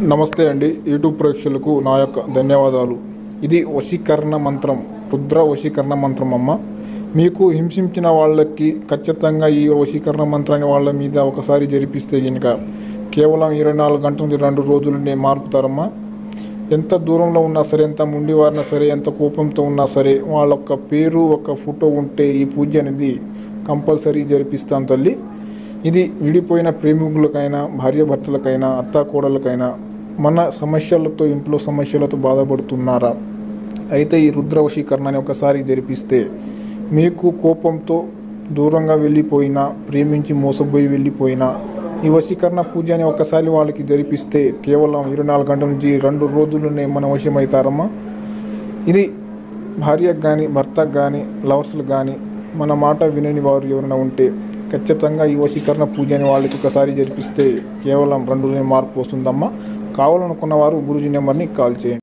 నమస్తే అండి. యూట్యూబ్ ప్రేక్షకులకు నా యొక్క ధన్యవాదాలు. ఇది వశీకరణ మంత్రం, రుద్ర వశీకరణ మంత్రం అమ్మ. మీకు హింసించిన వాళ్ళకి ఖచ్చితంగా ఈ వశీకరణ మంత్రాన్ని వాళ్ళ మీద ఒకసారి జరిపిస్తే కనుక కేవలం 24 గంటల నుండి 2 రోజులనే మారుతారమ్మా. ఎంత దూరంలో ఉన్నా సరే, ఎంత ముండివారినా సరే, ఎంత కోపంతో ఉన్నా సరే, వాళ్ళ యొక్క పేరు ఒక ఫోటో ఉంటే ఈ పూజ అనేది కంపల్సరీ జరిపిస్తాం తల్లి. ఇది విడిపోయిన ప్రేమికులకైనా, భార్యాభర్తలకైనా, అత్తాకోడలకైనా, మన సమస్యలతో, ఇంట్లో సమస్యలతో బాధపడుతున్నారా అయితే ఈ రుద్ర వశీకరణని ఒకసారి జరిపిస్తే మీకు కోపంతో దూరంగా వెళ్ళిపోయినా, ప్రేమించి మోసపోయి వెళ్ళిపోయినా ఈ వశీకరణ పూజని ఒకసారి వాళ్ళకి జరిపిస్తే కేవలం 24 గంటల నుంచి 2 రోజుల్లోనే మన వశమవుతారమ్మా. ఇది భార్యకు కానీ, భర్తకు కానీ, లవర్స్లకు కానీ మన మాట వినని వారు ఎవరైనా ఉంటే ఖచ్చితంగా ఈ వశీకరణ పూజని వాళ్ళకి ఒకసారి జరిపిస్తే కేవలం 2 రోజులే మార్పు వస్తుందమ్మా. కావాలనుకున్న వారు గురూజీ నెంబర్ని కాల్ చేయండి.